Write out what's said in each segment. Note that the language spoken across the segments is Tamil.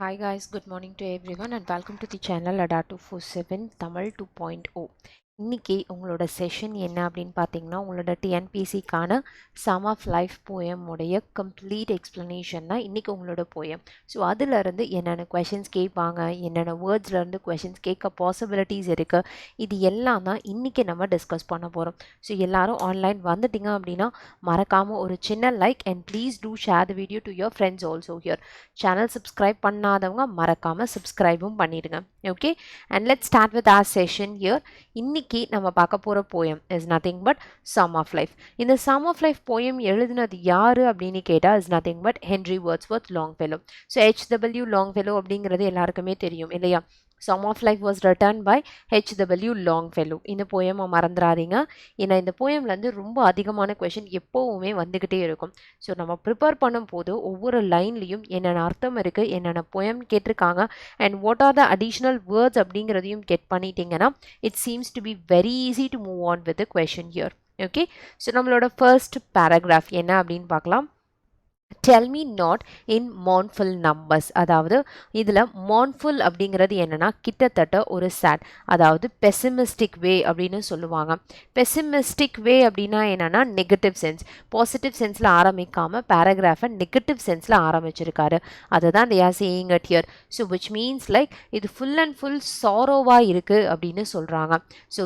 Hi guys, good morning to everyone and welcome to the channel Ada 247 Tamil 2.0. இன்னைக்கு உங்களோட செஷன் என்ன அப்படின்னு பார்த்தீங்கன்னா உங்களோட டிஎன்பிசிக்கான சம் ஆஃப் லைஃப் போயம் உடைய கம்ப்ளீட் எக்ஸ்ப்ளனேஷன் தான் இன்றைக்கி உங்களோட போயம். ஸோ அதிலிருந்து என்னென்ன கொஷின்ஸ் கேட்பாங்க, என்னென்ன வேர்ட்ஸ்லேருந்து கொஷின்ஸ் கேட்க பாசிபிலிட்டிஸ் இருக்குது, இது எல்லாம் தான் இன்றைக்கி நம்ம டிஸ்கஸ் பண்ண போகிறோம். ஸோ எல்லோரும் ஆன்லைன் வந்துட்டிங்க அப்படின்னா மறக்காமல் ஒரு சின்ன like and please do share the video to your friends also here. Channel subscribe பண்ணாதவங்க மறக்காமல் சப்ஸ்கிரைபும் பண்ணிடுங்க. Okay, and let's start with our session here. இன்னைக்கு நம்ம பார்க்க போகிற poem is nothing but psalm of life. இந்த சம் ஆஃப் லைஃப் போயம் எழுதினது யார் அப்படின்னு கேட்டால் is nothing but Henry Wordsworth Longfellow. So HW Longfellow அப்படிங்கிறது எல்லாருக்குமே தெரியும் இல்லையா? Psalm of life was written by HW லாங்ஃபெல்லோ. இந்த போயமை மறந்துடாதீங்க, ஏன்னா இந்த போயம்லேருந்து ரொம்ப அதிகமான கொஷின் எப்போவுமே வந்துக்கிட்டே இருக்கும். ஸோ நம்ம ப்ரிப்பேர் பண்ணும்போது ஒவ்வொரு லைன்லேயும் என்னென்ன அர்த்தம் இருக்குது, என்னென்ன போயம் கேட்டிருக்காங்க and what are the additional words அப்படிங்கிறதையும் கெட் பண்ணிட்டீங்கன்னா it seems to be very easy to move on with the question here. Okay, so நம்மளோட ஃபர்ஸ்ட் பேராகிராஃப் என்ன அப்படின்னு பார்க்கலாம். Tell me not in mournful numbers. அதாவது இதில் mournful அப்படிங்கிறது என்னன்னா கிட்டத்தட்ட ஒரு sad, அதாவது pessimistic way அப்படின்னு சொல்லுவாங்க. pessimistic way அப்படின்னா என்னன்னா நெகட்டிவ் சென்ஸ். பாசிட்டிவ் சென்ஸில் ஆரம்பிக்காமல் பேராகிராஃபை நெகட்டிவ் சென்ஸில் ஆரம்பிச்சிருக்காரு. அதை தான் they are saying it here. So which means like இது full and full sorrow-வாக இருக்குது அப்படின்னு சொல்கிறாங்க. So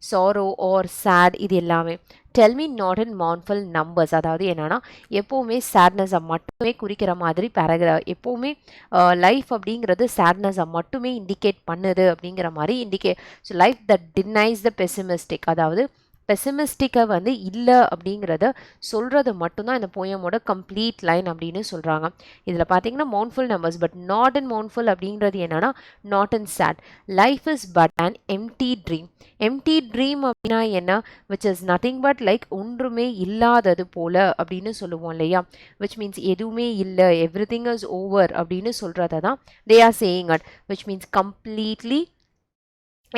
sorrow or sad இது எல்லாமே. Tell me not in mournful numbers, அதாவது என்னன்னா எப்போவுமே சேட்னஸை மட்டுமே குறிக்கிற மாதிரி பேராகிராஃப், எப்போவுமே லைஃப் அப்படிங்கிறது சேட்னஸை மட்டுமே இண்டிகேட் பண்ணுது அப்படிங்கிற மாதிரி ஸோ லைஃப் தட் டினைஸ் த பெசிமிஸ்டிக், அதாவது பெசிமிஸ்டிக்கை வந்து இல்லை அப்படிங்கிறத சொல்கிறது மட்டும்தான் இந்த போயமோட கம்ப்ளீட் லைன் அப்படின்னு சொல்கிறாங்க. இதில் பார்த்தீங்கன்னா mournful numbers but not in mournful அப்படிங்கிறது என்னன்னா not in sad. Life is but an empty dream. Empty dream அப்படின்னா என்ன? Which is nothing but like ஒன்றுமே இல்லாதது போல அப்படின்னு சொல்லுவோம் இல்லையா? விச் மீன்ஸ் எதுவுமே இல்லை, எவ்ரி திங் இஸ் ஓவர் அப்படின்னு சொல்கிறத தான் they are saying it. Which means completely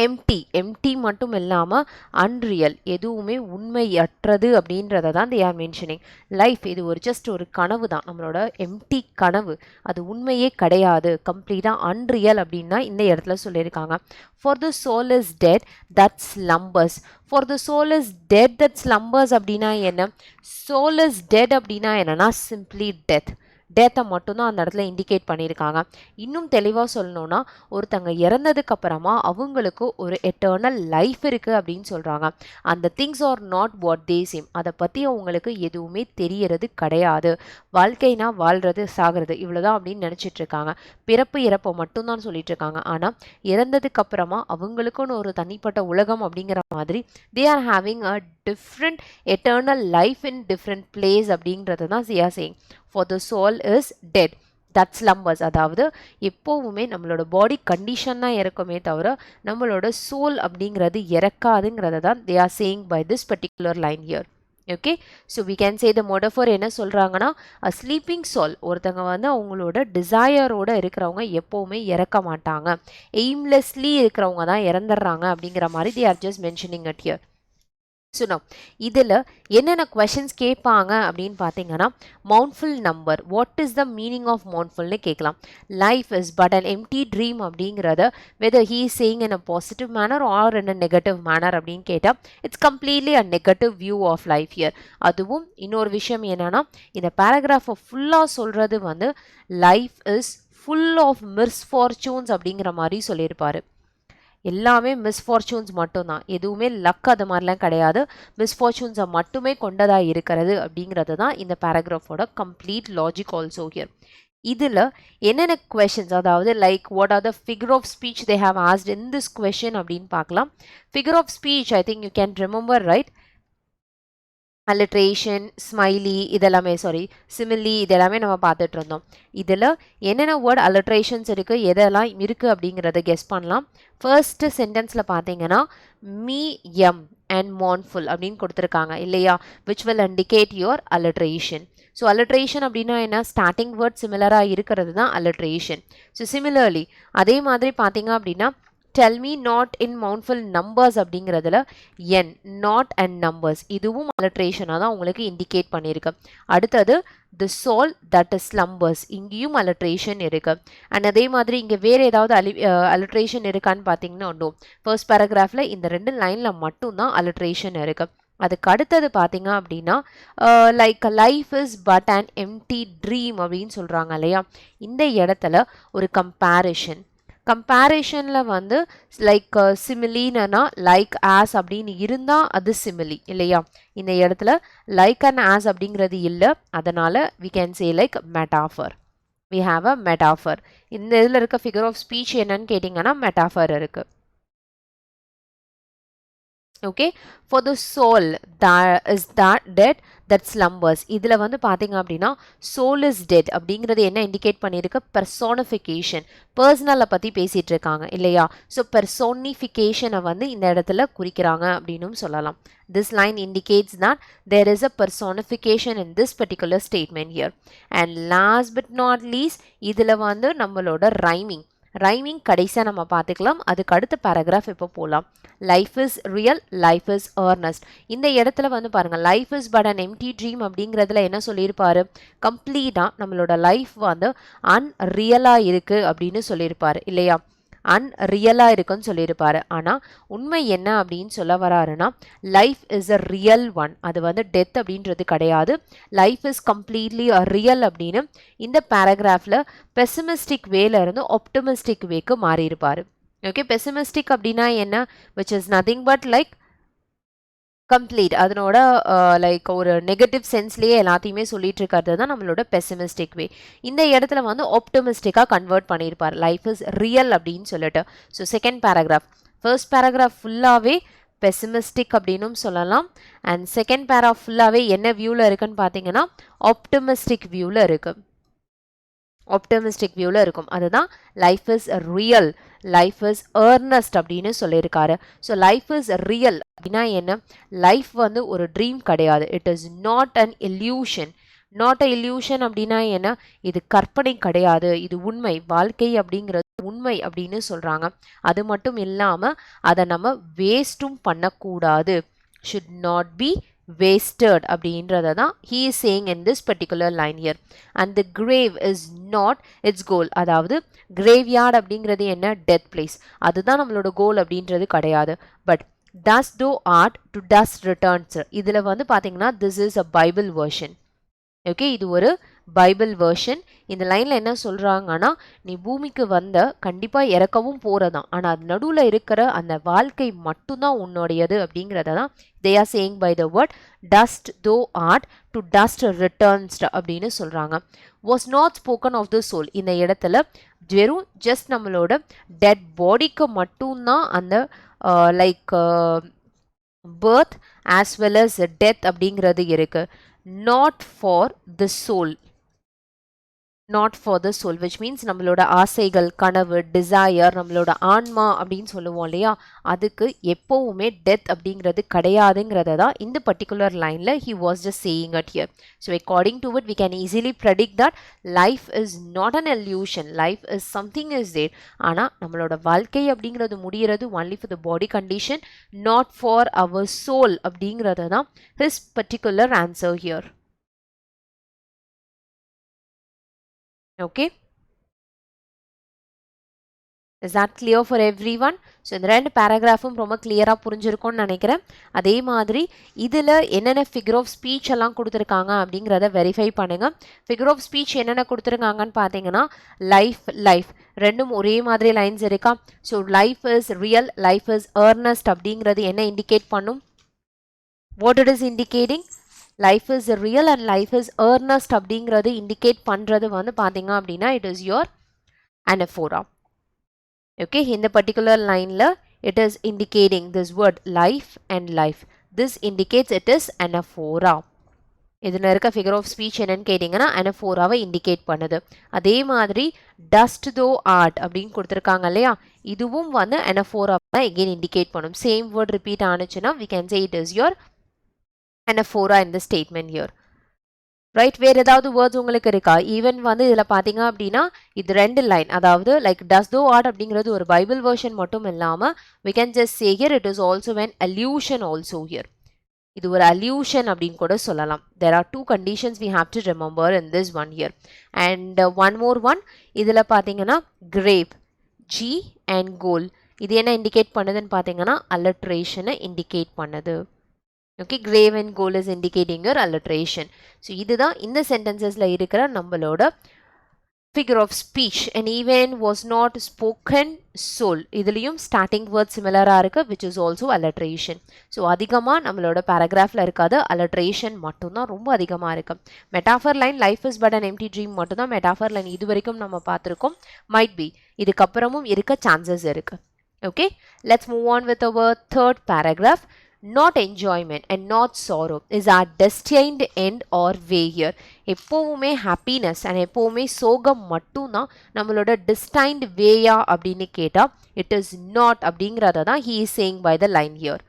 empty மட்டும் இல்லாமல் அன்ரியல், எதுவுமே உண்மையற்றது அப்படின்றத தான் தே ஆர் மென்ஷனிங். லைஃப் இது ஒரு ஜஸ்ட் ஒரு கனவு தான், நம்மளோட எம்டி கனவு, அது உண்மையே கிடையாது, கம்ப்ளீட்டாக அன்ரியல் அப்படின்னா இந்த இடத்துல சொல்லியிருக்காங்க. For the soul is dead that slumbers. For the soul is dead that slumbers அப்படின்னா என்ன? சோல் இஸ் டெட் அப்படின்னா என்னன்னா சிம்ப்ளி டெத்தை மட்டும்தான் அந்த இடத்துல இண்டிகேட் பண்ணியிருக்காங்க. இன்னும் தெளிவாக சொல்லணும்னா ஒருத்தங்க இறந்ததுக்கு அப்புறமா அவங்களுக்கு ஒரு எட்டர்னல் லைஃப் இருக்குது அப்படின்னு சொல்கிறாங்க. அந்த things are not what they seem, அதை பற்றி அவங்களுக்கு எதுவுமே தெரியறது கிடையாது. வாழ்க்கைனா வாழ்கிறது சாகிறது இவ்வளோதான் அப்படின்னு நினச்சிட்டு இருக்காங்க. பிறப்பு இறப்பை மட்டும்தான் சொல்லிட்டு இருக்காங்க. ஆனால் இறந்ததுக்கு அப்புறமா அவங்களுக்குன்னு ஒரு தனிப்பட்ட உலகம் அப்படிங்கிற மாதிரி they are having a different eternal life in different place அப்படிங்கிறது தான் they are saying. For the soul is dead that slumbers, அதாவது எப்போவுமே நம்மளோட பாடி கண்டிஷன் தான் இறக்குமே தவிர நம்மளோட சோல் அப்படிங்கிறது இறக்காதுங்கிறத தான் they are saying by this particular line here. Okay, so we can say the metaphor என்ன சொல்கிறாங்கன்னா அ ஸ்லீப்பிங் சோல், ஒருத்தங்க வந்து அவங்களோட டிசையரோடு இருக்கிறவங்க எப்போவுமே இறக்க மாட்டாங்க, எய்ம்லெஸ்லி இருக்கிறவங்க தான் இறந்துடுறாங்க அப்படிங்கிற மாதிரி they are just mentioning it here. So no இதில் என்னென்ன கொஷின்ஸ் கேட்பாங்க அப்படின்னு பார்த்தீங்கன்னா mournful number, what is the meaning of மவுண்ட்ஃபுல்னு கேட்கலாம். Life is but an empty dream அப்படிங்கிறத whether he is saying in a positive manner or in a negative manner அப்படின்னு கேட்டால் it's completely a negative view of life here. அதுவும் இன்னொரு விஷயம் என்னன்னா இந்த பேராகிராஃபை ஃபுல்லாக சொல்கிறது வந்து life is full of misfortunes அப்படிங்கிற மாதிரி சொல்லியிருப்பார். எல்லாமே மிஸ்ஃபார்ச்சூன்ஸ் மட்டும்தான், எதுவுமே லக் அது மாதிரிலாம் கிடையாது, மிஸ்ஃபார்ச்சூன்ஸை மட்டுமே கொண்டதாக இருக்கிறது அப்படிங்கிறது தான் இந்த பேராகிராஃபோட கம்ப்ளீட் லாஜிக் ஆல்சோ ஹியர். இதில் என்னென்ன கொஷின்ஸ், அதாவது like what are the figure of speech they have asked in this question அப்படின்னு பார்க்கலாம். Figure of speech I think you can remember right, alliteration, simile இதெல்லாமே, சிமிலி இதெல்லாமே நம்ம பார்த்துட்டு இருந்தோம். இதில் என்னென்ன வேர்ட் அலிட்ரேஷன்ஸ் இருக்குது, எதெல்லாம் இருக்குது அப்படிங்கிறத கெஸ் பண்ணலாம். ஃபர்ஸ்ட் சென்டென்ஸில் பார்த்தீங்கன்னா மீ எம் அண்ட் mournful அப்படின்னு கொடுத்துருக்காங்க இல்லையா, which will indicate your alliteration. So alliteration அப்படின்னா என்ன? ஸ்டார்டிங் வேர்ட் சிமிலராக இருக்கிறது தான் அலிட்ரேஷன். ஸோ சிமிலர்லி அதே மாதிரி பார்த்தீங்க அப்படின்னா tell me not in mountful numbers அப்படிங்கிறதுல n not and numbers இதுவும் alliteration-ஆ தான் உங்களுக்கு indicate பண்ணியிருக்கு. அடுத்தது the soul that is slumbers இங்கேயும் alliteration இருக்கு. and அதே மாதிரி இங்கே வேற ஏதாவது alliteration இருக்கான்னு பார்த்தீங்கன்னா no. first paragraphல இந்த ரெண்டு லைன்ல மட்டும்தான் alliteration இருக்கு. அதுக்கு அடுத்தது பார்த்தீங்க அப்படின்னா like life is but and empty dream அப்படின்னு சொல்கிறாங்க இல்லையா. இந்த இடத்துல ஒரு கம்பேரிஷனில் வந்து லைக் சிமிலின்னா லைக் ஆஸ் அப்படின்னு இருந்தால் அது சிமிலி இல்லையா. இந்த இடத்துல லைக் அண்ட் ஆஸ் அப்படிங்கிறது இல்லை, அதனால் we can say like metaphor. We have a metaphor. இந்த இதில் இருக்க ஃபிகர் ஆஃப் ஸ்பீச் என்னன்னு கேட்டிங்கன்னா மெட்டாஃபர் இருக்குது. okay for the soul that is that dead that slumbers இதில் வந்து பார்த்தீங்க அப்படின்னா soul is dead அப்படிங்கிறது என்ன இண்டிகேட் பண்ணியிருக்கு, பெர்சோனிஃபிகேஷன், பர்சனலை பற்றி பேசிகிட்டு இருக்காங்க இல்லையா. ஸோ பெர்சோனிஃபிகேஷனை வந்து இந்த இடத்துல குறிக்கிறாங்க அப்படின்னும் சொல்லலாம். this line indicates that there is a personification in this particular statement here. and last but not least இதில் வந்து நம்மளோட ரைமிங் கடைசியாக நம்ம பார்த்துக்கலாம். அதுக்கு அடுத்த பேராகிராஃப் இப்போ போகலாம். Life is real, life is earnest. இந்த இடத்துல வந்து பாருங்கள், life is but an empty dream அப்படிங்கிறதுல என்ன சொல்லியிருப்பாரு, கம்ப்ளீட்டாக நம்மளோட லைஃப் வந்து அன்ரியலாக இருக்குது அப்படின்னு சொல்லியிருப்பாரு இல்லையா. அன்ரியலாக இருக்குன்னு சொல்லியிருப்பாரு. ஆனால் உண்மை என்ன அப்படின்னு சொல்ல வராருன்னா life is a real one. அது வந்து டெத் அப்படின்றது கிடையாது. Life is completely a real அப்படின்னு இந்த பேராகிராஃபில் பெசிமிஸ்டிக் வேல இருந்து ஆப்டிமிஸ்டிக் வேக்கு மாறியிருப்பார். ஓகே, பெசிமிஸ்டிக் அப்படின்னா என்ன, which is nothing but like complete, அதனோட லைக் ஒரு நெகட்டிவ் சென்ஸ்லேயே எல்லாத்தையுமே சொல்லிட்டு இருக்கிறது தான் நம்மளோட பெசிமிஸ்டிக் வே. இந்த இடத்துல வந்து ஆப்டிமிஸ்டிக்காக கன்வெர்ட் பண்ணியிருப்பார், லைஃப் இஸ் ரியல் அப்படின்னு சொல்லிட்டு. So second paragraph, first paragraph ஃபுல்லாகவே பெசிமிஸ்டிக் அப்படின்னும் சொல்லலாம். அண்ட் செகண்ட் பேராகிராஃப் ஃபுல்லாகவே என்ன வியூவில் இருக்குன்னு பார்த்தீங்கன்னா ஆப்டிமிஸ்டிக் வியூவில் இருக்குது. ஆப்டிமிஸ்டிக் வியூவில் இருக்கும். அதுதான் life is real, life is Ernest அப்படின்னு சொல்லியிருக்காரு. ஸோ லைஃப் இஸ் ரியல் அப்படின்னா என்ன, லைஃப் வந்து ஒரு ட்ரீம் கிடையாது. It is not an illusion. Not a illusion அப்படின்னா என்ன, இது கற்பனை கிடையாது, இது உண்மை. வாழ்க்கை அப்படிங்கிறது உண்மை அப்படின்னு சொல்கிறாங்க. அது மட்டும் இல்லாமல் அதை நம்ம வேஸ்ட்டும் பண்ணக்கூடாது. should not be wasted அப்படின்றத தான் he is saying in this particular line here. and the grave is not its goal. அதாவது graveyard அப்படிங்கிறது என்ன, death place. அதுதான் நம்மளோட கோல் அப்படின்றது கிடையாது. But dust thou art to dust returns. இதில் வந்து பார்த்தீங்கன்னா this is a Bible version. Okay, இது ஒரு பைபிள் வேர்ஷன். இந்த லைனில் என்ன சொல்கிறாங்கன்னா, நீ பூமிக்கு வந்த கண்டிப்பாக இறக்கவும் போகிறதான், ஆனால் அது நடுவில் இருக்கிற அந்த வாழ்க்கை மட்டும்தான் உன்னுடையது அப்படிங்கிறத தான் they are saying by the word dust thou art to dust returns அப்படின்னு சொல்கிறாங்க. was not spoken of the soul. இந்த இடத்துல வெறும் ஜஸ்ட் நம்மளோட டெட் பாடிக்கு மட்டும்தான் அந்த like birth as well as death அப்படிங்கிறது இருக்குது. not for the soul, not for the soul, which means நம்மளோட ஆசைகள், கனவு, டிசையர், நம்மளோட ஆன்மா அப்படின்னு சொல்லுவோம் இல்லையா, அதுக்கு எப்போவுமே டெத் அப்படிங்கிறது கிடையாதுங்கிறத தான் இந்த பர்டிகுலர் லைனில் he was just saying it here. So according to it we can easily predict that life is not an illusion, life is something is there. ஆனால் நம்மளோட வாழ்க்கை அப்படிங்கிறது முடிகிறது only for the body condition, not for our soul அப்படிங்கிறத தான் his particular answer here. Okay, is that clear for everyone? So இந்த ரெண்டு பேராகிராஃபும் ரொம்ப கிளியராக புரிஞ்சிருக்கும்னு நினைக்கிறேன். அதே மாதிரி இதில் என்னென்ன ஃபிகர் ஆஃப் ஸ்பீச் எல்லாம் கொடுத்துருக்காங்க அப்படிங்கிறத வெரிஃபை பண்ணுங்கள். ஃபிகர் ஆஃப் ஸ்பீச் என்னென்ன கொடுத்துருக்காங்கன்னு பார்த்தீங்கன்னா லைஃப் ரெண்டும் ஒரே மாதிரி லைன்ஸ் இருக்கா. So life is real, life is Ernest அப்படிங்கிறது என்ன இண்டிகேட் பண்ணும், what it is indicating, life is real and life is Ernest அப்படிங்கிறது இண்டிகேட் பண்ணுறது வந்து பார்த்தீங்க அப்படின்னா it is your anaphora. Okay, in the particular line la it is indicating this word life and life. This indicates it is anaphora. இதில் இருக்க ஃபிகர் ஆஃப் ஸ்பீச் என்னன்னு கேட்டிங்கன்னா anaphora-வை இண்டிகேட் பண்ணுது. அதே மாதிரி dust thou art அப்படின்னு கொடுத்துருக்காங்க இல்லையா, இதுவும் வந்து anaphora-வை again இண்டிகேட் பண்ணும். சேம் வேர்ட் ரிப்பீட் ஆனிச்சுன்னா we can say it is your anaphora in the statement here. Right, வேறு ஏதாவது வேர்ட்ஸ் உங்களுக்கு இருக்கா? ஈவன் வந்து இதில் பார்த்தீங்க அப்படின்னா இது 2 லைன், அதாவது லைக் டஸ் தோ ஆட் அப்படிங்கிறது ஒரு பைபிள் வெர்ஷன் மட்டும் இல்லாமல் we can just say here it is also an allusion also here. இது ஒரு allusion அப்படின்னு கூட சொல்லலாம். There are two conditions we have to remember in this one here. And one more one, இதில் பார்த்தீங்கன்னா grave, G and goal, இது என்ன இண்டிகேட் பண்ணுதுன்னு பார்த்தீங்கன்னா alliteration இண்டிகேட் பண்ணுது. Okay, grave and goal is indicating your alliteration. So இதுதான் இந்த sentencesல இருக்கிற நம்மளோட figure of speech. And even was not spoken soul, இதுலயும் starting word similar-ஆ இருக்கு, which is also alliteration. So அதிகமா நம்மளோட paragraphல இருக்காது, alliteration மட்டும்தான் ரொம்ப அதிகமா இருக்கு. metaphor line life is but an empty dream மட்டும்தான் metaphor line இது வரைக்கும் நம்ம பார்த்திருக்கோம். might be, இதுக்கப்புறமும் இருக்க chances இருக்கு. Okay, let's move on with our third paragraph. Not enjoyment and not sorrow is our destined end or way here. எப்போவுமே happiness and எப்போவுமே சோகம் மட்டும்தான் நம்மளோட destined way-ஆ அப்படின்னு கேட்டா it is not அப்படிங்கிறத தான் he is saying by the line here.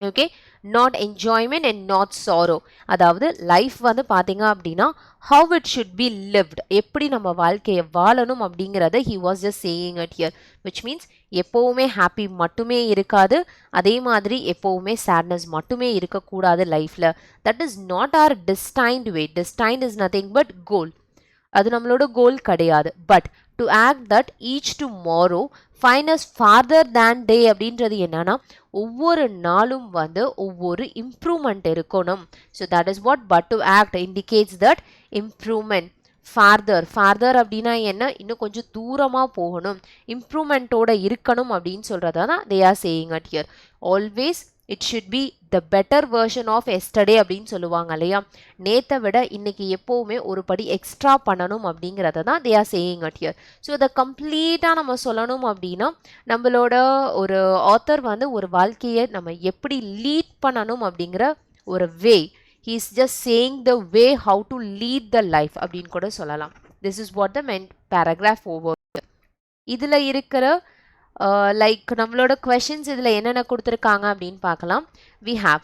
Okay, not enjoyment and not sorrow, அதாவது லைஃப் வந்து பார்த்தீங்க அப்படின்னா how it should be lived, எப்படி நம்ம வாழ்க்கையை வாழணும் அப்படிங்கிறத he was just saying it here, which means எப்போவுமே ஹாப்பி மட்டுமே இருக்காது, அதே மாதிரி எப்போவுமே சேட்னஸ் மட்டுமே இருக்கக்கூடாது லைஃப்பில். That is not our destined way. Destined is nothing but goal, அது நம்மளோட கோல் கிடையாது. But to act that each tomorrow find as farther than டே அப்படின்றது என்னன்னா ஒவ்வொரு நாளும் வந்து ஒவ்வொரு இம்ப்ரூவ்மெண்ட் இருக்கணும். So that is what but to act indicates that improvement. Further அப்படின்னா என்ன, இன்னும் கொஞ்சம் தூரமாக போகணும், இம்ப்ரூவ்மெண்ட்டோட இருக்கணும் அப்படின்னு சொல்கிறதா தான் they are saying at here. Always it should be the better version of yesterday அப்படின்னு சொல்லுவாங்க இல்லையா, நேற்றை விட இன்னைக்கு எப்போவுமே ஒரு படி எக்ஸ்ட்ரா பண்ணணும் அப்படிங்கிறத தான் they are saying at here. So இதை கம்ப்ளீட்டாக நம்ம சொல்லணும் அப்படின்னா நம்மளோட ஒரு ஆத்தர் வந்து ஒரு வாழ்க்கையை நம்ம எப்படி லீட் பண்ணணும் அப்படிங்கிற ஒரு வே, he is just saying the way how to lead the life அப்படின்னு கூட சொல்லலாம். This is what the main paragraph over. இதில் இருக்கிற லைக் நம்மளோட questions இதில் என்னென்ன கொடுத்துருக்காங்க அப்படின்னு பார்க்கலாம். We have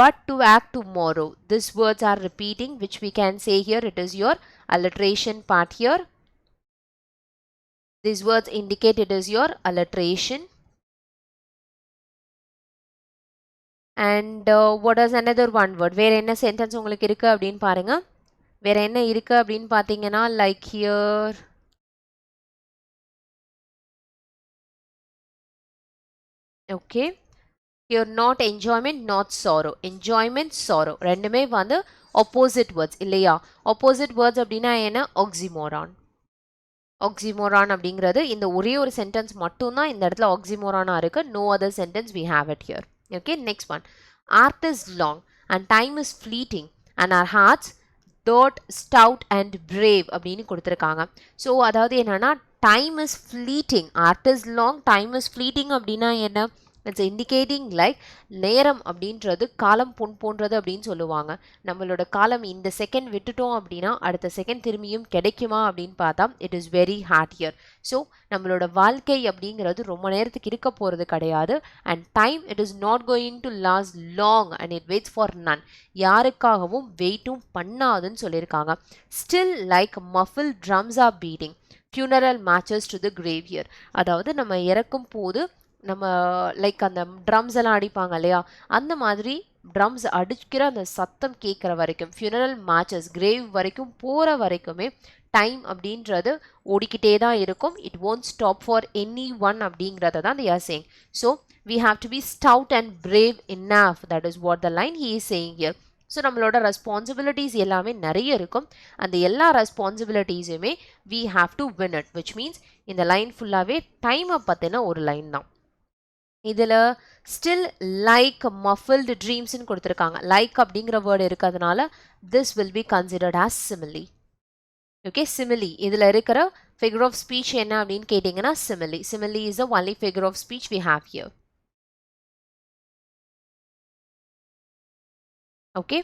but to act tomorrow. These words are repeating, which we can say here it is your alliteration part here. These words indicate it is your alliteration. And what is another one word? வேற என்ன sentence உங்களுக்கு இருக்கு அப்படின்னு பாருங்க. வேற என்ன இருக்கு அப்படின்னு பார்த்தீங்கன்னா like here okay, here not enjoyment not sorrow. enjoyment sorrow ரெண்டுமே வந்து opposite words இல்லையா? opposite words அப்படின்னா என்ன, oxymoron. oxymoron அப்படிங்கிறது இந்த ஒரே ஒரு சென்டென்ஸ் மட்டும்தான் இந்த இடத்துல oxymoron-ஆ இருக்கு. no other sentence we have it here. Okay, next one. Art is long and time is fleeting and our hearts dirt stout and brave அப்படின்னு கொடுத்துருக்காங்க. ஸோ அதாவது என்னன்னா time is fleeting, art is long, time is fleeting அப்படின்னா என்ன, இட்ஸ் இண்டிகேட்டிங் லைக் நேரம் அப்படின்றது காலம் பொன் போன்றது அப்படின்னு சொல்லுவாங்க. நம்மளோட காலம் இந்த செகண்ட் விட்டுட்டோம் அப்படின்னா அடுத்த செகண்ட் திரும்பியும் கிடைக்குமா அப்படின்னு பார்த்தா it is very hard here. So நம்மளோட வாழ்க்கை அப்படிங்கிறது ரொம்ப நேரத்துக்கு இருக்க போகிறது கிடையாது. And time it is not going to last long and it waits for none, யாருக்காகவும் வெயிட்டும் பண்ணாதுன்னு சொல்லியிருக்காங்க. Still like muffled drums are beating funeral marches to the grave here, அதாவது நம்ம இறக்கும் போது நம்ம லைக் அந்த ட்ரம்ஸ் எல்லாம் அடிப்பாங்க இல்லையா, அந்த மாதிரி ட்ரம்ஸ் அடிக்கிற அந்த சத்தம் கேட்குற வரைக்கும் ஃபியூனரல் மேட்சஸ் கிரேவ் வரைக்கும் போகிற வரைக்குமே டைம் அப்படின்றது ஓடிக்கிட்டே தான் இருக்கும். It won't stop for any one அப்படிங்கிறத தான் they are saying. So we have to be stout and brave enough, that is what the line he is saying here. So நம்மளோட ரெஸ்பான்சிபிலிட்டிஸ் எல்லாமே நிறைய இருக்கும். அந்த எல்லா ரெஸ்பான்சிபிலிட்டிஸுமே we have to win it, which means இந்த லைன் ஃபுல்லாகவே டைமை பற்றின ஒரு லைன் தான். இதில் ஸ்டில் லைக் மஃபில்டு ட்ரீம்ஸ்ன்னு கொடுத்துருக்காங்க. லைக் அப்படிங்கிற வேர்டு இருக்கிறதுனால this will be considered as simile. Okay, simile இதில் இருக்கிற ஃபிகர் ஆஃப் ஸ்பீச் என்ன அப்படின்னு கேட்டிங்கன்னா simile. Simile is the only figure of speech we have here. Okay,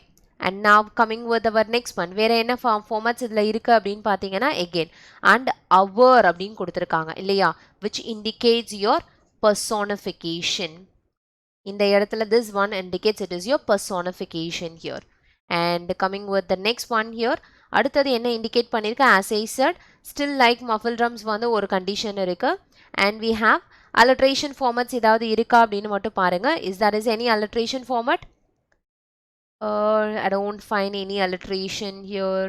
and now coming with our next one. வேறு என்ன ஃபார்மேட்ஸ் இதில் இருக்குது அப்படின்னு பார்த்தீங்கன்னா எகெயின் அண்ட் அவர் அப்படின்னு கொடுத்துருக்காங்க இல்லையா, விச் இண்டிகேட்ஸ் யோர் personification. இந்த இடத்துல this one indicates it is your personification here. And coming with the next one here, அடுத்தது என்ன indicate பண்ணிருக்கு? As I said, still like muffled drums வந்து ஒரு condition இருக்கு. And we have alliteration formats ஏதாவது இருக்கா அப்படின்னு மட்டும் பாருங்க. Is there is any alliteration format? I don't find any alliteration here.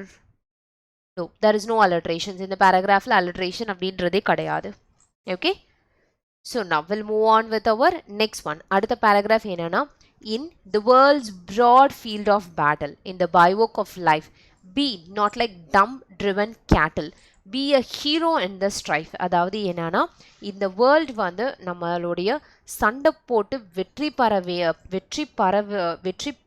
No, there is no alliterations. In the paragraph alliteration அப்படின்றதே கிடையாது. Okay. So now we'll move on with our next one. அடுத்த paragraph என்னன்னா, in the world's broad field of battle, in the bivouac of life, be not like dumb driven cattle, be a hero in the strife. அதாவது என்னன்னா, இந்த வேர்ல்ட் வந்து நம்மளுடைய சண்டை போட்டு வெற்றி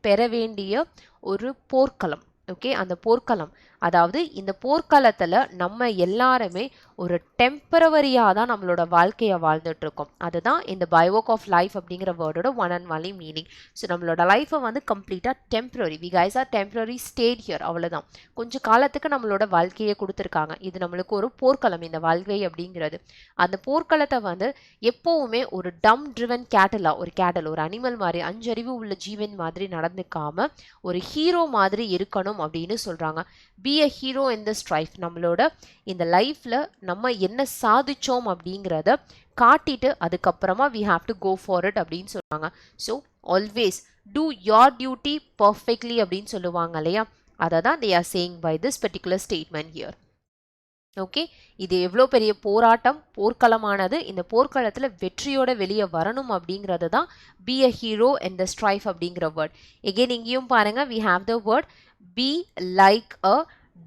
பெற வேண்டிய ஒரு போர்க்களம். ஓகே, அந்த போர்க்களம், அதாவது இந்த போர்க்களத்தில் நம்ம எல்லாருமே ஒரு டெம்பரவரியாக தான் நம்மளோட வாழ்க்கையை வாழ்ந்துட்டு இருக்கோம். அதுதான் இந்த பைவோக் ஆஃப் லைஃப் அப்படிங்கிற வேர்டோட one and only meaning. So நம்மளோட லைஃப்பை வந்து கம்ப்ளீட்டாக temporary, we guys are temporary state here, அவ்வளோதான். கொஞ்சம் காலத்துக்கு நம்மளோட வாழ்க்கையை கொடுத்துருக்காங்க. இது நம்மளுக்கு ஒரு போர்க்களம், இந்த வாழ்க்கை அப்படிங்கிறது. அந்த போர்க்களத்தை வந்து எப்போவுமே ஒரு டம் ட்ரிவன் ஒரு அனிமல் மாதிரி, அஞ்சறிவு உள்ள ஜீவன் மாதிரி நடந்துக்காம ஒரு ஹீரோ மாதிரி இருக்கணும் அப்படின்னு சொல்றாங்க. Be a hero in the strife. நம்மளோட இந்த லைஃப்ல நம்ம என்ன சாதிச்சோம் அப்படிங்கிறத காட்டிட்டு அதுக்கப்புறமா we have to go for it அப்படின்னு சொல்றாங்க. So always do your duty perfectly அப்படின்னு சொல்லுவாங்க இல்லையா, அதை தான் they are saying by this particular statement here. Okay, இது எவ்வளோ பெரிய போர்க்களமானது, இந்த போர்க்களத்தில் வெற்றியோட வெளியே வரணும் அப்படிங்கிறது தான் be a hero in the strife அப்படிங்கிற வேர்ட். எகெயின் இங்கேயும் பாருங்க, we have the word be like a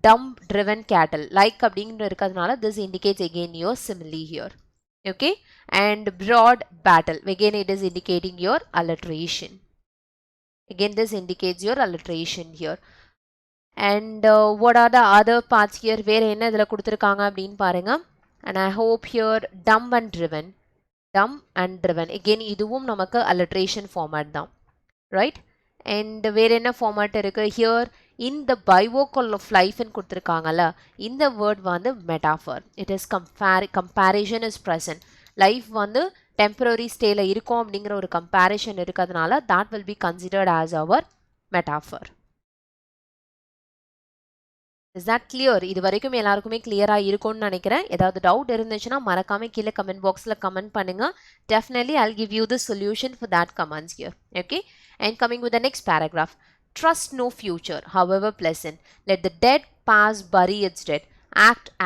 dumb driven cattle. like அப்படிங்கிற இருக்கிறதுனால this indicates again your simile here. Okay, and broad battle, again it is indicating your alliteration. Again this indicates your alliteration here. And what are the other parts here? வேறு என்ன இதில் கொடுத்துருக்காங்க அப்படின்னு பாருங்க. And I hope here dumb and driven. Again இதுவும் நமக்கு alliteration format தான், right? And வேறு என்ன format இருக்கு here? In the bivouac of life ன்னு கொடுத்துருக்காங்கல்ல, இந்த word வந்து metaphor. It is comparison is present. Life வந்து டெம்பரரி ஸ்டேல இருக்கும் அப்படிங்கிற ஒரு கம்பேரிஷன் இருக்கிறதுனால that will be considered as our metaphor. Is that clear? இது வரைக்கும் எல்லாருக்குமே கிளியரா இருக்கும்னு நினைக்கிறேன். ஏதாவது டவுட் இருந்துச்சுன்னா மறக்காம கீழே கமெண்ட் பாக்ஸ்ல கமெண்ட் பண்ணுங்க. Definitely I'll give you the solution for that comments here. Okay, and coming with the next paragraph, trust no future however pleasant, let the dead past bury its dead,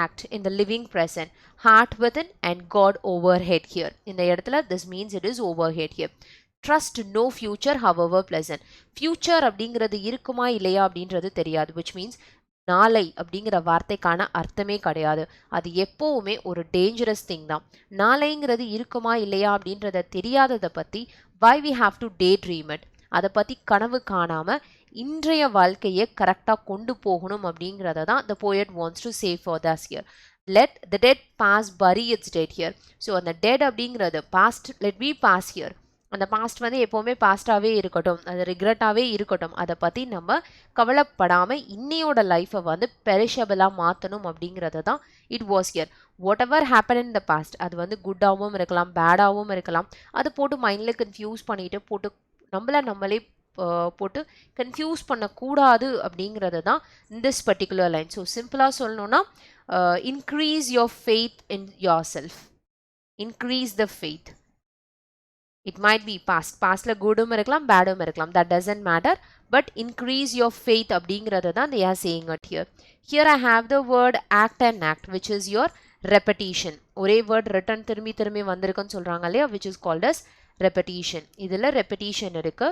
act in the living present, heart within and God overhead here. இந்த இடத்துல this means it is overhead here. Trust no future however pleasant. future அப்படிங்கிறது இருக்குமா இல்லையா அப்படின்றது தெரியாது, which means நாளை அப்படிங்கிற வார்த்தைக்கான அர்த்தமே கிடையாது. அது எப்போவுமே ஒரு டேஞ்சரஸ் திங் தான். நாளைங்கிறது இருக்குமா இல்லையா அப்படின்றத தெரியாததை பற்றி why we have to daydream it, அதை பற்றி கனவு காணாமல் இன்றைய வாழ்க்கையை கரெக்டாக கொண்டு போகணும் அப்படிங்கிறத தான் the poet wants to say for us here. Let the dead past bury its dead here. So அந்த dead அப்படிங்கிறது past, let me pass here. அந்த பாஸ்ட் வந்து எப்போவுமே பாஸ்டாகவே இருக்கட்டும், அது ரிக்ரெட்டாகவே இருக்கட்டும், அதை பற்றி நம்ம கவலைப்படாமல் இன்னையோட லைஃப்பை வந்து பெரிஷபிளாக மாற்றணும் அப்படிங்கிறது தான் it was here. What ever happen in the past, அது வந்து குட்டாகவும் இருக்கலாம், பேடாகவும் இருக்கலாம், அதை போட்டு மைண்டில் கன்ஃபியூஸ் பண்ணிட்டு போட்டு நம்மளே போட்டு கன்ஃபியூஸ் பண்ணக்கூடாது அப்படிங்கிறது தான் திஸ் பர்டிகுலர் லைன். ஸோ சிம்பிளாக சொல்லணும்னா increase your faith in your self, increase the faith. It might be pastல குடும் இருக்கலாம், பேடும் இருக்கலாம், that doesn't matter, but increase your faith அப்படிங்கிறது தான் they are saying it here. Here I have the word act and act, which is your repetition. ஒரே word return திரும்பி வந்திருக்குன்னு சொல்றாங்க இல்லையா, which is called as repetition. இதில் repetition இருக்கு.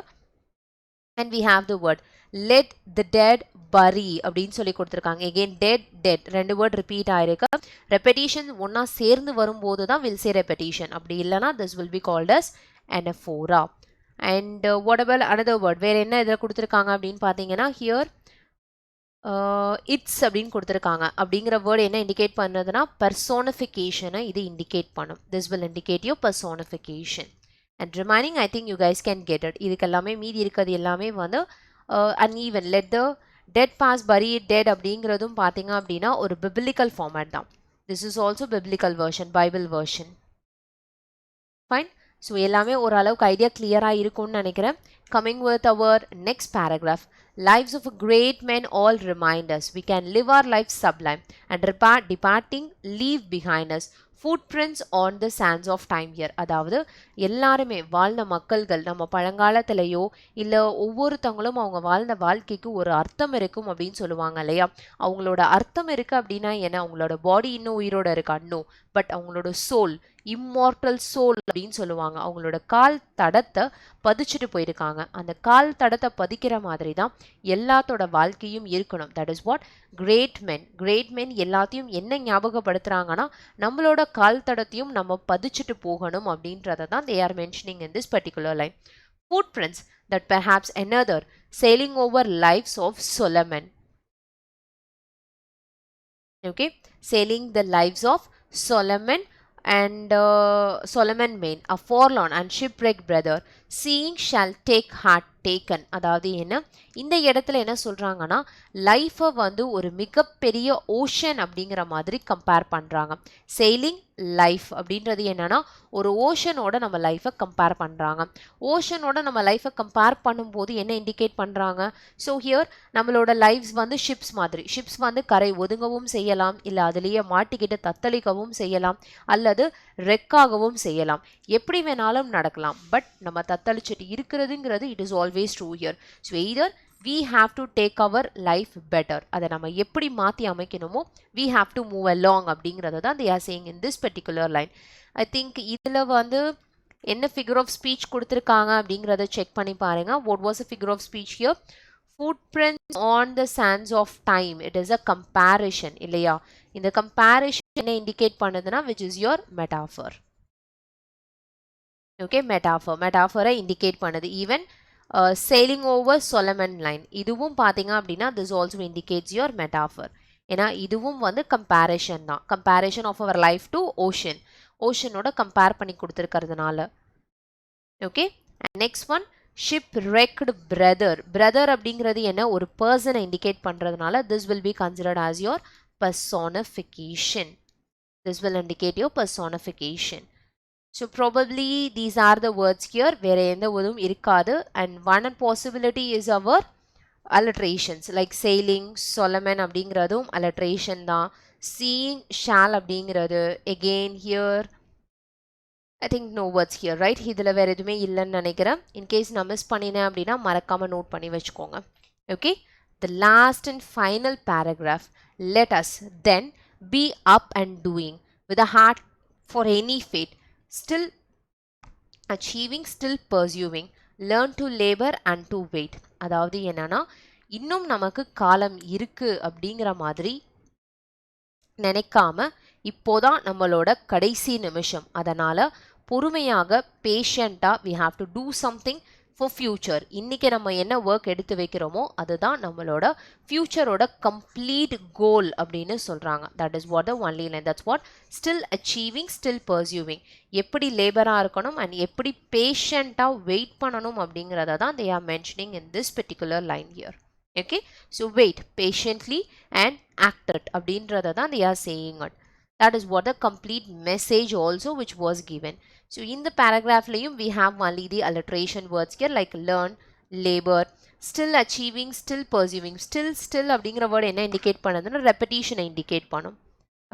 And we have the word let the dead bury அப்படின்னு சொல்லி கொடுத்துருக்காங்க. again dead ரெண்டு வேர்ட் ரிப்பீட் ஆயிருக்கு. repetition ஒன்னா சேர்ந்து வரும்போது தான் will say repetition, அப்படி இல்லைனா this will be called as anaphora. And what about another word? வேற என்ன இதில் கொடுத்துருக்காங்க அப்படின்னு பார்த்தீங்கன்னா here இட்ஸ் அப்படின்னு கொடுத்துருக்காங்க. அப்படிங்கிற வேர்டு என்ன இண்டிகேட் பண்ணுறதுனா பர்சோனிஃபிகேஷனை இது இண்டிகேட் பண்ணும். this will indicate your personification. And remaining I think you guys can get it. இதுக்கு எல்லாமே மீதி இருக்கிறது எல்லாமே வந்து uneven. let the dead past bury it dead அப்படிங்கிறதும் பார்த்தீங்க அப்படின்னா ஒரு biblical format தான். this is also biblical version, Bible version. Fine. So எல்லாமே ஓரளவுக்கு ஐடியா கிளியராக இருக்கும்னு நினைக்கிறேன். Coming with our next paragraph, lives of great men all remind us we can live our life sublime and departing leave behind us footprints on the sands of time here. அதாவது எல்லாருமே வாழ்ந்த மக்கள்கள் நம்ம பழங்காலத்திலேயோ இல்லை ஒவ்வொருத்தவங்களும் அவங்க வாழ்ந்த வாழ்க்கைக்கு ஒரு அர்த்தம் இருக்கும் அப்படின்னு சொல்லுவாங்க இல்லையா. அவங்களோட அர்த்தம் இருக்கு அப்படின்னா என்ன, அவங்களோட பாடி இன்னும் உயிரோட இருக்கா? நோ, பட் அவங்களோட சோல், இம்மார்டல் சோல் அப்படின்னு சொல்லுவாங்க. அவங்களோட கால் தடத்தை பதிச்சுட்டு போயிருக்காங்க. அந்த கால் தடத்தை பதிக்கிற மாதிரி தான் எல்லாத்தோட வாழ்க்கையும் இருக்கணும். That is what great men எல்லாத்தையும் என்ன ஞாபகப்படுத்துறாங்கன்னா நம்மளோட கால் தடத்தையும் நம்ம பதிச்சுட்டு போகணும் அப்படின்றத தான் they are mentioning in this particular line. Footprints that perhaps another sailing over lives of Solomon. Okay, sailing the lives of Solomon and Solomon main, a forlorn and shipwrecked brother, seeing shall take heart taken. அதாவது என்ன, இந்த இடத்துல என்ன சொல்றாங்கன்னா லைஃபை வந்து ஒரு மிகப்பெரிய ஓஷன் அப்படிங்கிற மாதிரி கம்பேர் பண்றாங்க. செயிலிங் லைஃப் அப்படின்றது என்னன்னா ஒரு ஓஷனோட நம்ம லைஃபை கம்பேர் பண்றாங்க. ஓஷனோட நம்ம லைஃபை கம்பேர் பண்ணும்போது என்ன இண்டிகேட் பண்றாங்க? ஸோ ஹியர் நம்மளோட லைஃப்ஸ் வந்து ஷிப்ஸ் மாதிரி. ஷிப்ஸ் வந்து கரை ஒதுங்கவும் செய்யலாம், இல்லை அதுலேயே மாட்டிக்கிட்டு தத்தளிக்கவும் செய்யலாம், அல்லது ரெக்காகவும் செய்யலாம். எப்படி வேணாலும் நடக்கலாம். பட் நம்ம தத்தளிச்சுட்டு இருக்கிறதுங்கிறது it is always true here. So either we have to take our life better, அதை நம்ம எப்படி மாற்றி அமைக்கணுமோ we have to move along அப்படிங்கிறது தான் they are saying in this particular line. I think இதில் வந்து என்ன figure of speech கொடுத்துருக்காங்க அப்படிங்கிறத செக் பண்ணி பாருங்க. what was the figure of speech here? footprints on the sands of time. it is a comparison இல்லையா. இந்த comparison என்ன இண்டிகேட் பண்ணுதுன்னா which is your metaphor. okay, metaphor indicate பண்ணுது. even sailing over Solomon line, இதுவும் பார்த்தீங்க அப்படின்னா this also indicates your metaphor. ஏன்னா இதுவும் வந்து கம்பேரிஷன் தான். Comparison of our life to ocean, ஓஷனோட கம்பேர் பண்ணி கொடுத்துருக்கிறதுனால. Okay, next one shipwrecked brother அப்படிங்கிறது என்ன, ஒரு பர்சனை இண்டிகேட் பண்ணுறதுனால this will be considered as your personification. this will indicate your personification. So probably these are the words here. வேற எந்த ஒதும் இருக்காது. and one possibility is our alliterations like sailing, Solomon அப்படிங்கிறதும் alliteration தான். seeing shall அப்படிங்கிறது again here I think no words here, right? இதில் வேற எதுவுமே இல்லைன்னு நினைக்கிறேன். இன்கேஸ் நான் மிஸ் பண்ணினேன் அப்படின்னா மறக்காம நோட் பண்ணி வச்சுக்கோங்க. okay, the last and final paragraph, let us then be up and doing with a heart for any fate, still achieving, still pursuing, learn to labor and to wait. அதாவது என்னன்னா இன்னும் நமக்கு காலம் இருக்கு அப்படிங்கிற மாதிரி நினைக்காம இப்போதான் நம்மளோட கடைசி நிமிஷம், அதனால பொறுமையாக பேஷண்ட்டாக we have to do something for future. இன்றைக்கி நம்ம என்ன ஒர்க் எடுத்து வைக்கிறோமோ அதுதான் நம்மளோட ஃப்யூச்சரோட கம்ப்ளீட் கோல் அப்படின்னு சொல்கிறாங்க. That is what the only line. That's what still achieving, still pursuing. எப்படி லேபராக இருக்கணும் அண்ட் எப்படி பேஷண்ட்டாக வெயிட் பண்ணணும் அப்படிங்கிறத தான் they are mentioning in this particular line here. okay, so wait patiently and act it அப்படின்றத தான் they are saying it. that is what the complete message also which was given. so in the paragraph layum we have only the alliteration words here like learn, labor, still achieving, still pursuing. still அப்படிங்கிற word என்ன indicate பண்ணுதுன்னா repetition indicate பண்ணும்.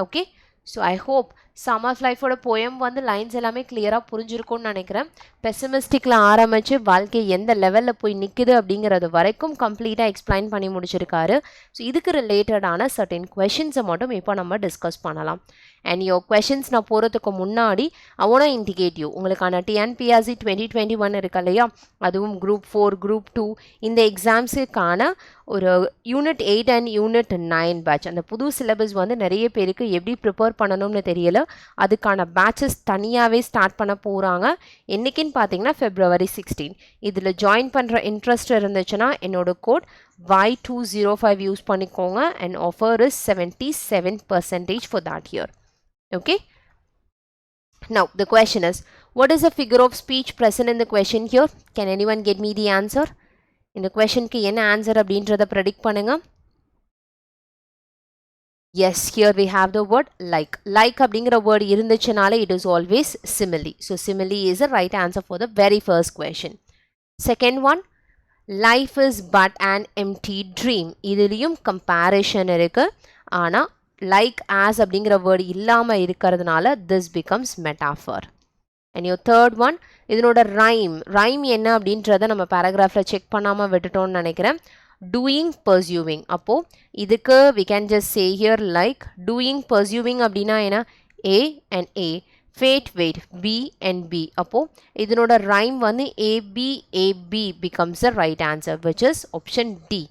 okay, so I hope sum of life ஓட poem வந்து லைன்ஸ் எல்லாமே கிளியராக புரிஞ்சிருக்கும்னு நினைக்கிறேன். பெசிமிஸ்டிக்கில் ஆரம்பித்து வாழ்க்கை எந்த லெவலில் போய் நிற்குது அப்படிங்கிறது வரைக்கும் கம்ப்ளீட்டாக எக்ஸ்பிளைன் பண்ணி முடிச்சிருக்காரு. ஸோ இதுக்கு ரிலேட்டடான சர்டன் கொஷின்ஸை மட்டும் இப்போ நம்ம டிஸ்கஸ் பண்ணலாம். அண்ட் யோர் கொஷின்ஸ் நான் போகிறதுக்கு முன்னாடி I want to indicate you உங்களுக்கான டிஎன்பிஎஸ்சி 2021 இருக்கு இல்லையா, அதுவும் குரூப் 4, குரூப் 2 இந்த எக்ஸாம்ஸுக்கான ஒரு யூனிட் 8 அண்ட் யூனிட் 9 பேட்ச். அந்த புது சிலபஸ் வந்து நிறைய பேருக்கு எப்படி ப்ரிப்பேர் பண்ணணும்னு தெரியல, அதுக்கான பேட்சஸ் தனியாகவே ஸ்டார்ட் பண்ண போகிறாங்க. என்றைக்குன்னு பார்த்தீங்கன்னா February 16. இதில் ஜாயின் பண்ணுற இன்ட்ரெஸ்ட் இருந்துச்சுன்னா என்னோட கோட் Y205 யூஸ் பண்ணிக்கோங்க and offer is 77% for that year. okay, now the question is what is the figure of speech present in the question here? can anyone get me the answer? இந்த questionக்கு என்ன ஆன்சர் அப்படின்றத predict பண்ணுங்க. yes, here we have the word like அப்படிங்கிற word இருந்துச்சுனாலே it is always simile. so simile is the right answer for the very first question. Second one, life is but an empty dream. இதுலயும் comparison இருக்கு. ஆனா like as அப்படிங்கிற word இல்லாம இருக்கிறதுனால this becomes metaphor. And your third one, இதனோட rhyme என்ன அப்படின்றத நம்ம paragraphல check பண்ணாம விட்டுட்டோம்னு நினைக்கிறேன். doing pursuing. அப்போ இதுக்கு we can just say here like doing pursuing அப்படின்னா என்ன, A and A. Fate, wait, B and B. அப்போ இதனோட rhyme வந்து AB becomes the right answer, which is option D.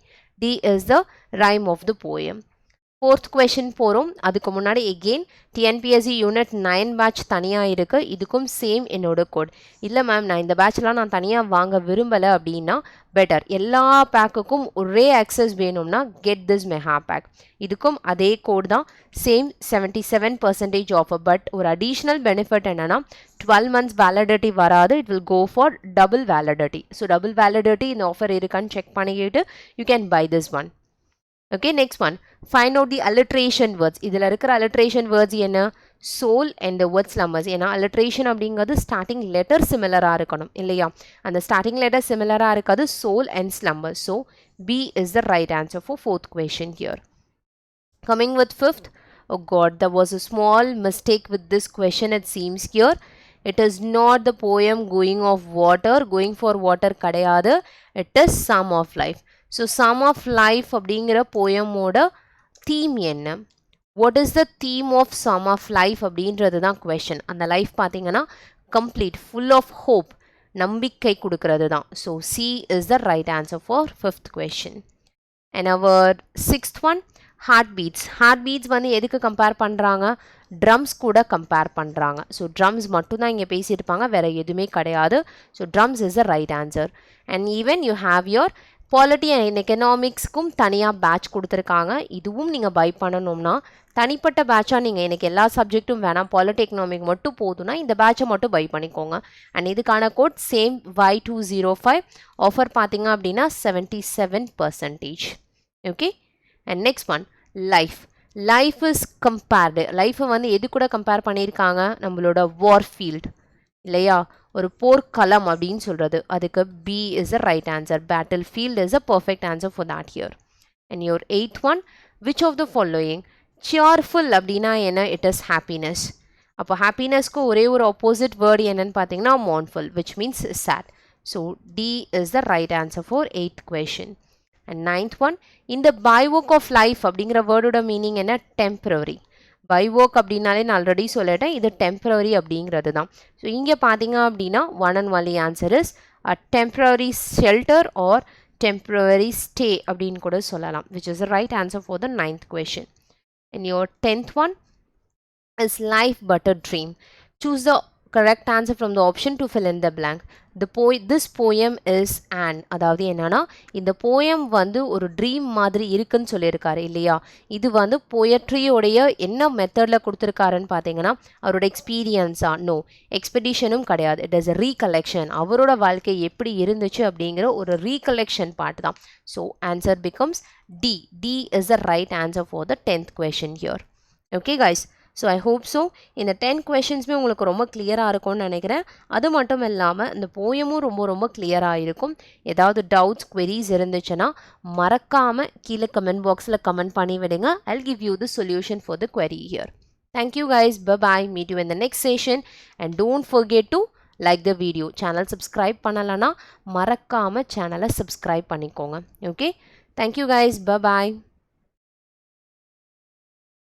D is the rhyme of the poem. Fourth question போகிறோம். அதுக்கு முன்னாடி again TNPSC யூனிட் 9 பேட்ச் தனியாக இருக்குது. இதுக்கும் சேம் என்னோட கோட். இல்லை மேம் நான் இந்த பேட்ச்லாம் நான் தனியாக வாங்க விரும்பலை அப்படின்னா பெட்டர், எல்லா பேக்குக்கும் ஒரே ஆக்சஸ் வேணும்னா கெட் திஸ் மெகா பேக். இதுக்கும் அதே கோட் தான், சேம் 77% ஆஃபர். பட் ஒரு அடிஷ்னல் பெனிஃபிட் என்னென்னா 12 months வேலிடிட்டி வராது, it will go for double validity. So double validity இந்த ஆஃபர் இருக்கான்னு செக் பண்ணிக்கிட்டு you can buy this one. Okay, next one, find out the alliteration words. இதில் இருக்கிற alliteration words என்ன, soul and the word slumbers. ஏன்னா alliteration அப்படிங்கிறது starting letter similar-ஆக இருக்கணும் இல்லையா, அந்த starting letter similar-ஆக இருக்காது soul and slumber. So B is the right answer for fourth question here. Coming with fifth, oh god, there was a small mistake with this question it seems here. It is not the poem going for water கிடையாது, it is sum of life. So sum of life அப்படிங்கிற போயமோட தீம் என்ன, what is the theme of sum of life அப்படின்றது தான் கொஷின். அந்த லைஃப் பார்த்தீங்கன்னா கம்ப்ளீட், ஃபுல் ஆஃப் ஹோப், நம்பிக்கை கொடுக்கறது தான். So C is the right answer for fifth question. And our sixth one, heart beats வந்து எதுக்கு கம்பேர் பண்ணுறாங்க, ட்ரம்ஸ் கூட கம்பேர் பண்ணுறாங்க. ஸோ ட்ரம்ஸ் மட்டும்தான் இங்கே பேசியிருப்பாங்க, வேறு எதுவுமே கிடையாது. So drums is the right answer. And even you have your polity and எக்கனாமிக்ஸ்க்கும் தனியாக பேட்ச் கொடுத்துருக்காங்க. இதுவும் நீங்கள் பை பண்ணணும்னா தனிப்பட்ட பேட்சாக நீங்கள் எனக்கு எல்லா சப்ஜெக்ட்டும் வேணாம், பாலிட்டி எக்கனாமிக் மட்டும் போதும்னா இந்த பேட்சை மட்டும் பை பண்ணிக்கோங்க. அண்ட் இதுக்கான கோட் சேம் Y205. ஆஃபர் பார்த்தீங்க அப்படின்னா 77%. Okay, and next one, life is compared. லைஃப்பை வந்து எது கூட கம்பேர் பண்ணியிருக்காங்க, நம்மளோட வார்ஃபீல்டு இல்லையா, ஒரு போர்க்களம் அப்படின்னு சொல்கிறது. அதுக்கு B is the right answer. Battlefield is a perfect answer for that here. And your eighth one, which of the following, cheerful அப்படின்னா என்ன, it is happiness. அப்போ happinessக்கு ஒரே ஒரு opposite word என்னன்னு பார்த்தீங்கன்னா mournful, which means sad. So D is the right answer for 8th question. And ninth one, in the bywalk of life அப்படிங்கிற வேர்டோட மீனிங் என்ன, temporary. பைவோக் அப்படின்னாலே நான் ஆல்ரெடி சொல்லிட்டேன், இது டெம்பரரி அப்படிங்கிறது தான். ஸோ இங்கே பார்த்தீங்க அப்படின்னா one and only answer is a temporary shelter or temporary stay அப்படின்னு கூட சொல்லலாம், which is the right answer for the 9th question. And your 10th one is life but a dream. Choose the correct answer from the option to fill in the blank. This poem is an, அதாவது என்னன்னா இந்த போயம் வந்து ஒரு ட்ரீம் மாதிரி இருக்குன்னு சொல்லியிருக்காரு இல்லையா. இது வந்து போயட்ரியோடைய என்ன மெத்தடில் கொடுத்துருக்காருன்னு பார்த்தீங்கன்னா அவரோட எக்ஸ்பீரியன்ஸா, நோ எக்ஸ்பெடிஷனும் கிடையாது, இட் இஸ் அ ரீகலெக்ஷன். அவரோட வாழ்க்கை எப்படி இருந்துச்சு அப்படிங்கிற ஒரு ரீகலெக்ஷன் பார்ட் தான். So answer becomes D is the right answer for the 10th question here. Okay guys, so I hope so இந்த 10 questionஸுமே உங்களுக்கு ரொம்ப கிளியராக இருக்கும்னு நினைக்கிறேன். அது மட்டும் இல்லாமல் இந்த போயமும் ரொம்ப கிளியராக இருக்கும். ஏதாவது டவுட்ஸ், queries இருந்துச்சுன்னா மறக்காமல் கீழே கமெண்ட் பாக்ஸில் கமெண்ட் பண்ணி விடுங்க. I'll give you the solution for the query here. Thank you guys. Bye-bye. Meet you in the next session. And don't forget to like the video. Channel subscribe பண்ணலனா மறக்காமல் சேனலை subscribe பண்ணிக்கோங்க. Okay. Thank you guys. Bye-bye.